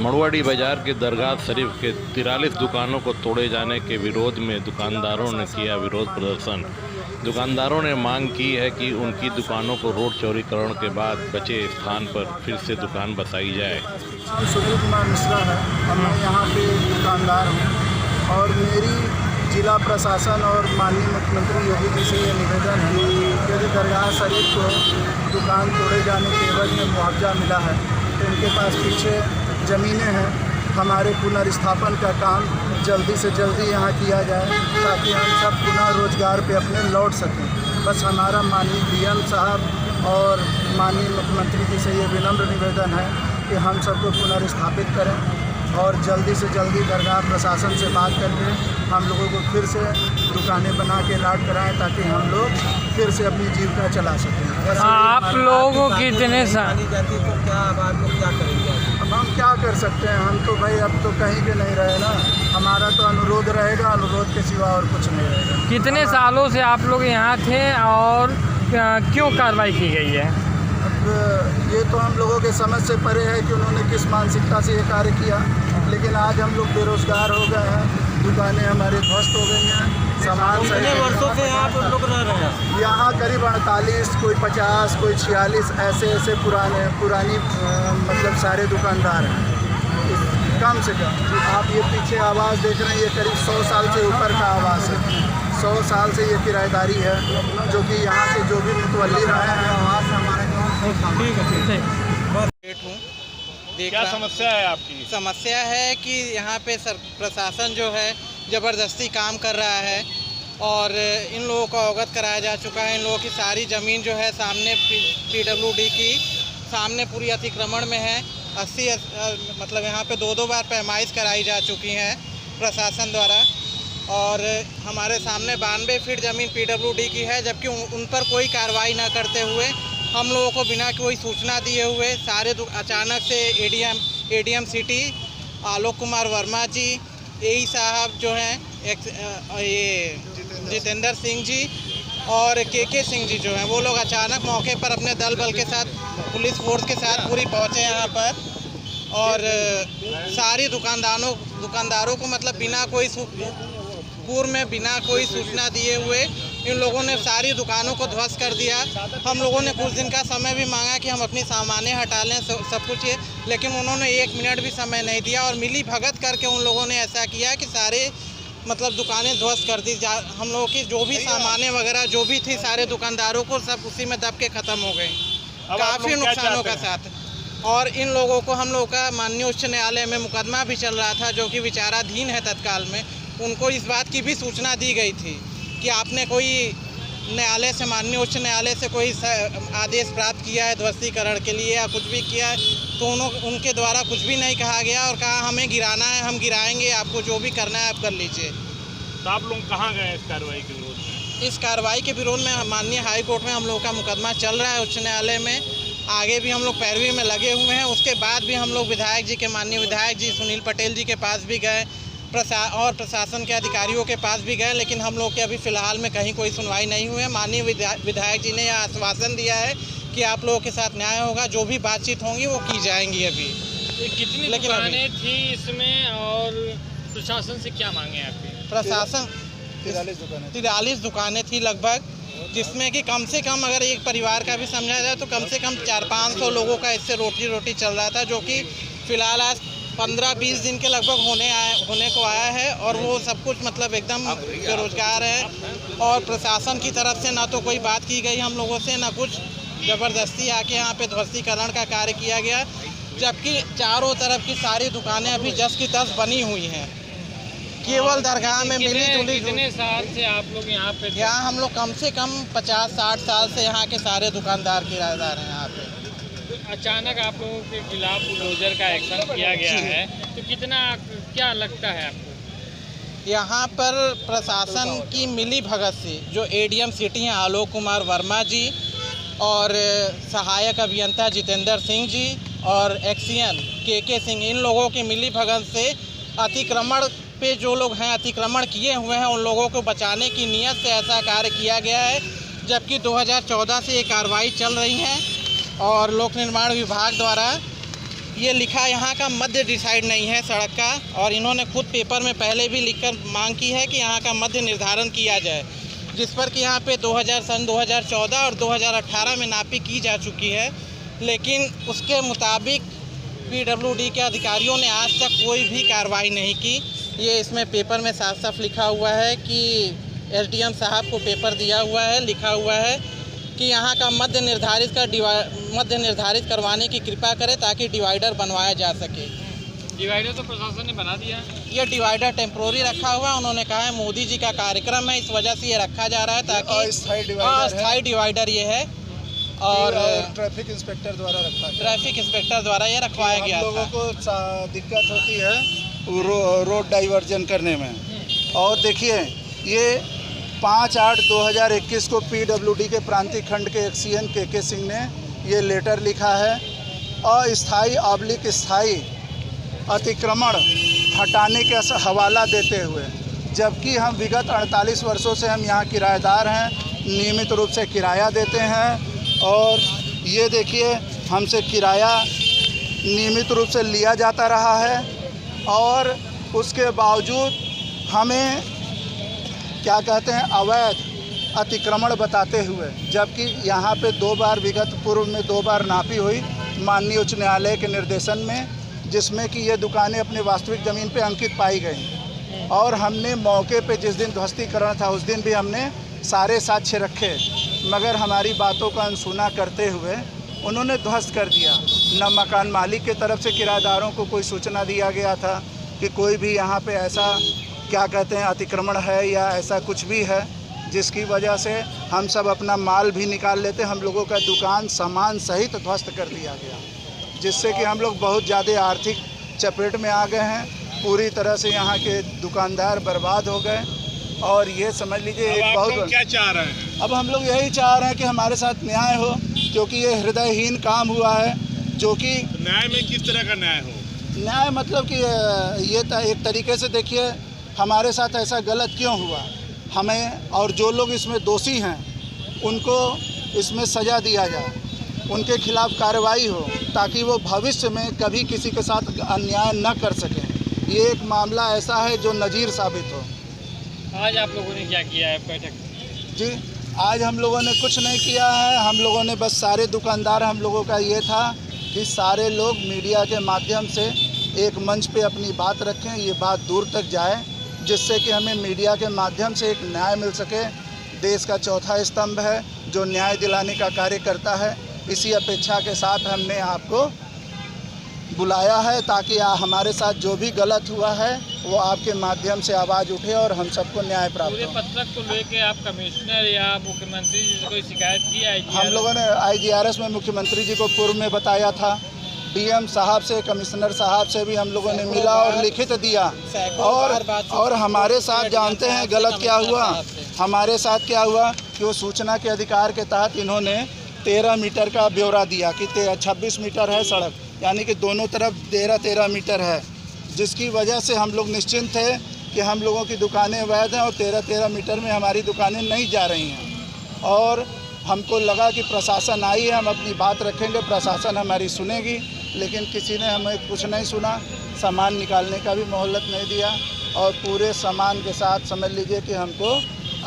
मड़वाड़ी बाजार के दरगाह शरीफ के 43 दुकानों को तोड़े जाने के विरोध में दुकानदारों ने किया विरोध प्रदर्शन। दुकानदारों ने मांग की है कि उनकी दुकानों को रोड चौड़ीकरण के बाद बचे स्थान पर फिर से दुकान बसाई जाए। सुनील कुमार मिश्रा है और मैं यहाँ पे दुकानदार हूँ और मेरी जिला प्रशासन और माननीय मुख्यमंत्री योगी जी से ये निवेदन है कि यदि दरगाह शरीफ को दुकान तोड़े जाने के एवज में मुआवजा मिला है तो इनके पास पीछे ज़मीनें हैं, हमारे पुनर्स्थापन का काम जल्दी से जल्दी यहाँ किया जाए ताकि हम सब पुनः रोजगार पे अपने लौट सकें। बस हमारा माननीय डीएम साहब और माननीय मुख्यमंत्री जी से ये विनम्र निवेदन है कि हम सबको पुनर्स्थापित करें और जल्दी से जल्दी दरगाह प्रशासन से बात करके हम लोगों को फिर से दुकानें बना के लाट कराएं ताकि हम लोग फिर से अपनी जीविका चला सकें। आप लोगों की इतने जाती तो क्या बात को क्या करेंगे? अब हम क्या कर सकते हैं, हम तो भाई अब तो कहीं के नहीं रहे ना, हमारा तो अनुरोध रहेगा, अनुरोध के सिवा और कुछ नहीं रहेगा। कितने सालों से आप लोग यहाँ थे और क्यों कार्रवाई की गई है? अब ये तो हम लोगों के समझ से परे है कि उन्होंने किस मानसिकता से ये कार्य किया, लेकिन आज हम लोग बेरोजगार हो गए हैं, दुकानें हमारी ध्वस्त हो गई हैं, सामान कितने वर्षों से आप लोग रह रहे हैं यहाँ? करीब 48, कोई 50, कोई 46 ऐसे पुरानी मतलब सारे दुकानदार हैं। कम से कम आप ये पीछे आवास देख रहे हैं, ये करीब 100 साल से ऊपर का आवास है। 100 साल से ये किराएदारी है जो कि यहाँ के जो भी मुतवल्ली रहे हैं आवास हमारे क्या समस्या है आपकी? समस्या है कि यहाँ पे प्रशासन जो है ज़बरदस्ती काम कर रहा है और इन लोगों को अवगत कराया जा चुका है। इन लोगों की सारी ज़मीन जो है सामने PWD की सामने पूरी अतिक्रमण में है। 80 मतलब यहाँ पे 2 बार पैमाइश कराई जा चुकी हैं प्रशासन द्वारा और हमारे सामने 92 फीट ज़मीन PWD की है, जबकि उन पर कोई कार्रवाई ना करते हुए हम लोगों को बिना कोई सूचना दिए हुए सारे अचानक से ADM सिटी आलोक कुमार वर्मा जी, AE साहब जो हैं ये जितेंद्र सिंह जी और KK सिंह जी जो हैं, वो लोग अचानक मौके पर अपने दल बल के साथ पुलिस फोर्स के साथ पूरी पहुँचे यहाँ पर और सारी दुकानदारों को मतलब बिना कोई पूर्व में बिना कोई सूचना दिए हुए इन लोगों ने सारी दुकानों को ध्वस्त कर दिया। हम लोगों ने कुछ दिन का समय भी मांगा कि हम अपनी सामानें हटा लें सब कुछ ये, लेकिन उन्होंने 1 मिनट भी समय नहीं दिया और मिली भगत करके उन लोगों ने ऐसा किया कि सारे मतलब दुकानें ध्वस्त कर दी। हम लोगों की जो भी सामानें वगैरह जो भी थी सारे दुकानदारों को सब उसी में दब के ख़त्म हो गई, काफ़ी नुकसानों का साथ। और इन लोगों को हम लोगों का माननीय उच्च न्यायालय में मुकदमा भी चल रहा था जो कि विचाराधीन है तत्काल में। उनको इस बात की भी सूचना दी गई थी कि आपने कोई न्यायालय से माननीय उच्च न्यायालय से कोई आदेश प्राप्त किया है ध्वस्तीकरण के लिए या कुछ भी किया है, तो उनके द्वारा कुछ भी नहीं कहा गया और कहा हमें गिराना है, हम गिराएंगे, आपको जो भी करना है आप कर लीजिए। तो आप लोग कहाँ गए इस कार्रवाई के विरोध में? इस कार्रवाई के विरोध में माननीय हाई कोर्ट में हम लोगों का मुकदमा चल रहा है उच्च न्यायालय में। आगे भी हम लोग पैरवी में लगे हुए हैं। उसके बाद भी हम लोग विधायक जी के माननीय विधायक जी सुनील पटेल जी के पास भी गए और प्रशासन के अधिकारियों के पास भी गए, लेकिन हम लोग के अभी फ़िलहाल में कहीं कोई सुनवाई नहीं हुई है। माननीय विधायक जी ने यह आश्वासन दिया है कि आप लोगों के साथ न्याय होगा, जो भी बातचीत होंगी वो की जाएंगी। अभी कितनी दुकानें थी इसमें और प्रशासन से क्या मांगे आपकी? प्रशासन 43 दुकानें थी लगभग, जिसमें कि कम से कम अगर एक परिवार का भी समझा जाए तो कम से कम 400-500 लोगों का इससे रोटी चल रहा था, जो कि फ़िलहाल आज 15-20 दिन के लगभग होने को आया है और वो सब कुछ मतलब एकदम बेरोजगार है। और प्रशासन की तरफ से ना तो कोई बात की गई हम लोगों से, ना कुछ ज़बरदस्ती आके यहाँ पे ध्वस्तीकरण का कार्य किया गया, जबकि चारों तरफ की सारी दुकानें अभी जस की तस बनी हुई हैं। केवल दरगाह में मिली जुली। कितने साल से आप लोग यहाँ पे? यहाँ हम लोग कम से कम 50-60 साल से यहाँ के सारे दुकानदार किराएदार हैं यहाँ पे। अचानक आप लोगों के खिलाफ बुलडोजर का एक्शन किया गया है, तो क्या लगता है आपको? यहाँ पर प्रशासन की मिली भगत से जो ADM सिटी हैं आलोक कुमार वर्मा जी और सहायक अभियंता जितेंद्र सिंह जी और एक्सियन KK सिंह, इन लोगों की मिली भगत से अतिक्रमण पे जो लोग हैं अतिक्रमण किए हुए हैं उन लोगों को बचाने की नीयत से ऐसा कार्य किया गया है, जबकि 2014 से ये कार्रवाई चल रही है और लोक निर्माण विभाग द्वारा ये लिखा यहाँ का मध्य डिसाइड नहीं है सड़क का, और इन्होंने खुद पेपर में पहले भी लिखकर मांग की है कि यहाँ का मध्य निर्धारण किया जाए, जिस पर कि यहाँ पे सन 2014 और 2018 में नापी की जा चुकी है, लेकिन उसके मुताबिक PWD के अधिकारियों ने आज तक कोई भी कार्रवाई नहीं की। ये इसमें पेपर में साफ साफ लिखा हुआ है कि SDM साहब को पेपर दिया हुआ है, लिखा हुआ है कि यहाँ का मध्य निर्धारित करवाने की कृपा करें ताकि डिवाइडर बनवाया जा सके। डिवाइडर तो प्रशासन ने बना दिया। ये डिवाइडर टेम्प्रोरी रखा हुआ है, उन्होंने कहा है मोदी जी का कार्यक्रम है, इस वजह से ये रखा जा रहा है ताकि अस्थायी डिवाइडर ये है, और ट्रैफिक इंस्पेक्टर द्वारा रखा है। ट्रैफिक इंस्पेक्टर द्वारा ये रखवाया गया हम लोगों था। को दिक्कत होती है रोड डाइवर्जन करने में। और देखिए ये 5/8/2021 को PWD के प्रांतीय खंड के एक्सीएन KK सिंह ने ये लेटर लिखा है, अस्थायी स्थायी अतिक्रमण हटाने का हवाला देते हुए, जबकि हम विगत 48 वर्षों से हम यहाँ किराएदार हैं, नियमित रूप से किराया देते हैं, और ये देखिए हमसे किराया नियमित रूप से लिया जाता रहा है, और उसके बावजूद हमें क्या कहते हैं अवैध अतिक्रमण बताते हुए, जबकि यहाँ पे 2 बार विगत पूर्व में 2 बार नापी हुई माननीय उच्च न्यायालय के निर्देशन में, जिसमें कि ये दुकानें अपने वास्तविक ज़मीन पे अंकित पाई गई। और हमने मौके पे जिस दिन ध्वस्तीकरण था उस दिन भी हमने सारे साक्ष्य रखे, मगर हमारी बातों का अनसुना करते हुए उन्होंने ध्वस्त कर दिया। न मकान मालिक की तरफ से किराएदारों को कोई सूचना दिया गया था कि कोई भी यहाँ पे ऐसा क्या कहते हैं अतिक्रमण है या ऐसा कुछ भी है, जिसकी वजह से हम सब अपना माल भी निकाल लेते। हम लोगों का दुकान सामान सहित ध्वस्त कर दिया गया, जिससे कि हम लोग बहुत ज़्यादा आर्थिक चपेट में आ गए हैं। पूरी तरह से यहाँ के दुकानदार बर्बाद हो गए। और ये समझ लीजिए एक बहुत क्या चाह रहे हैं? अब हम लोग यही चाह रहे हैं कि हमारे साथ न्याय हो, क्योंकि ये हृदयहीन काम हुआ है। जो कि न्याय में किस तरह का न्याय हो? न्याय मतलब कि ये एक तरीके से देखिए हमारे साथ ऐसा गलत क्यों हुआ, हमें और जो लोग इसमें दोषी हैं उनको इसमें सज़ा दिया जाए, उनके खिलाफ़ कार्रवाई हो, ताकि वो भविष्य में कभी किसी के साथ अन्याय न कर सकें। ये एक मामला ऐसा है जो नज़ीर साबित हो। आज आप लोगों ने क्या किया है बैठक? जी, आज हम लोगों ने कुछ नहीं किया है। हम लोगों ने बस सारे दुकानदार, हम लोगों का ये था कि सारे लोग मीडिया के माध्यम से एक मंच पे अपनी बात रखें, ये बात दूर तक जाए, जिससे कि हमें मीडिया के माध्यम से एक न्याय मिल सके। देश का चौथा स्तंभ है जो न्याय दिलाने का कार्य करता है। इसी अपेक्षा के साथ हमने आपको बुलाया है, ताकि हमारे साथ जो भी गलत हुआ है वो आपके माध्यम से आवाज़ उठे और हम सबको न्याय प्राप्त पूरे हो। पत्रक को लेके आप कमिश्नर या मुख्यमंत्री जी से कोई शिकायत की है? हम लोगों ने IGRS में मुख्यमंत्री जी को पूर्व में बताया था, DM साहब से, कमिश्नर साहब से भी हम लोगों ने मिला और लिखित दिया। और हमारे साथ जानते हैं गलत क्या हुआ, हमारे साथ क्या हुआ कि वो सूचना के अधिकार के तहत इन्होंने 13 मीटर का ब्यौरा दिया कि 26 मीटर है सड़क, यानी कि दोनों तरफ 13-13 मीटर है, जिसकी वजह से हम लोग निश्चिंत थे कि हम लोगों की दुकानें वैध हैं और 13-13 मीटर में हमारी दुकानें नहीं जा रही हैं। और हमको लगा कि प्रशासन आई है, हम अपनी बात रखेंगे, प्रशासन हमारी सुनेगी, लेकिन किसी ने हमें कुछ नहीं सुना। सामान निकालने का भी मोहलत नहीं दिया, और पूरे सामान के साथ समझ लीजिए कि हमको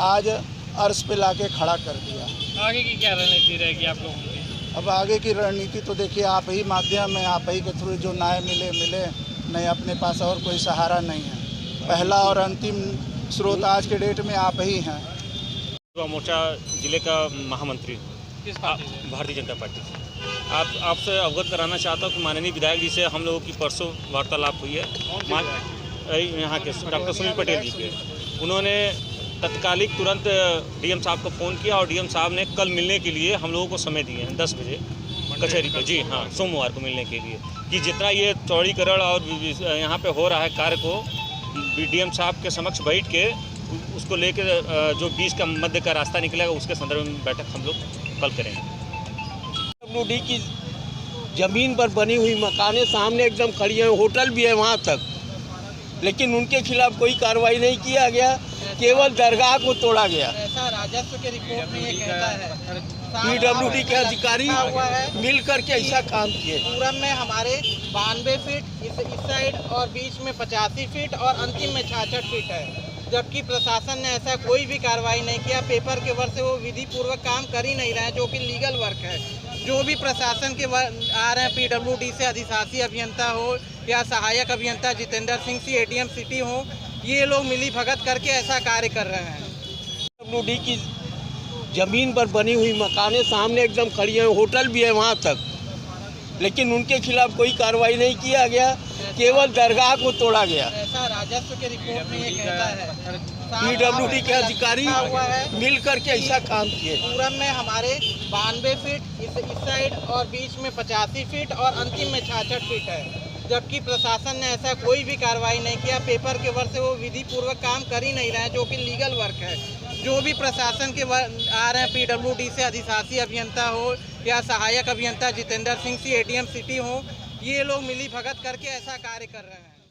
आज अर्श पे लाके खड़ा कर दिया। आगे की क्या रणनीति रहेगी आप लोगों की? अब आगे की रणनीति तो देखिए आप ही माध्यम में, आप ही के थ्रू जो न्याय मिले, नहीं अपने पास और कोई सहारा नहीं है। पहला और अंतिम स्रोत आज के डेट में आप ही हैं। युवा मोर्चा जिले का महामंत्री किस पार्टी से? भारतीय जनता पार्टी से। आपसे अवगत कराना चाहता हूँ कि माननीय विधायक जी से हम लोगों की परसों वार्तालाप हुई है, यहाँ के डॉक्टर सुनील पटेल जी के। उन्होंने तत्कालिक तुरंत DM साहब को फ़ोन किया और DM साहब ने कल मिलने के लिए हम लोगों को समय दिए हैं 10 बजे कचहरी पे। जी हाँ, सोमवार को मिलने के लिए, कि जितना ये चौड़ीकरण और यहाँ पे हो रहा है कार्य को DM साहब के समक्ष बैठ के उसको लेके जो बीच का मध्य का रास्ता निकलेगा उसके संदर्भ में बैठक हम लोग कल करेंगे। PWD की ज़मीन पर बनी हुई मकानें सामने एकदम खड़ी हैं, होटल भी है वहाँ तक, लेकिन उनके खिलाफ कोई कार्रवाई नहीं किया गया, केवल दरगाह को तोड़ा गया। ऐसा राजस्व के रिपोर्ट में ये कहता है। पीडब्ल्यूडी के अधिकारी हुआ है। मिल करके ऐसा काम किए। पूरब में हमारे 92 फीट इस साइड और बीच में 85 फीट और अंतिम में 66 फीट है, जबकि प्रशासन ने ऐसा कोई भी कार्रवाई नहीं किया। पेपर के वर्क से वो विधि पूर्वक काम कर ही नहीं रहे हैं, जो कि लीगल वर्क है। जो भी प्रशासन के आ रहे हैं, पीडब्ल्यूडी से अधिशासी अभियंता हो या सहायक अभियंता जितेंद्र सिंह सी एडीएम सिटी हो, ये लोग मिली भगत करके ऐसा कार्य कर रहे हैं। पीडब्ल्यूडी की जमीन पर बनी हुई मकानें सामने एकदम खड़ी हैं, होटल भी है वहाँ तक, लेकिन उनके खिलाफ कोई कार्रवाई नहीं किया गया, केवल दरगाह को तोड़ा गया। ऐसा राजस्व के रिपोर्ट में ये कहता है। पीडब्ल्यूडी के अधिकारी हुआ है। मिल करके ऐसा काम किए। पूरब में हमारे 92 फीट इस साइड और बीच में 85 फीट और अंतिम में 66 फीट है, जबकि प्रशासन ने ऐसा कोई भी कार्रवाई नहीं किया। पेपर के वर्क से वो विधि पूर्वक काम कर ही नहीं रहे हैं, जो कि लीगल वर्क है। जो भी प्रशासन के आ रहे हैं, पीडब्ल्यूडी से अधिशासी अभियंता हो या सहायक अभियंता जितेंद्र सिंह सी एडीएम सिटी हो, ये लोग मिली भगत करके ऐसा कार्य कर रहे हैं।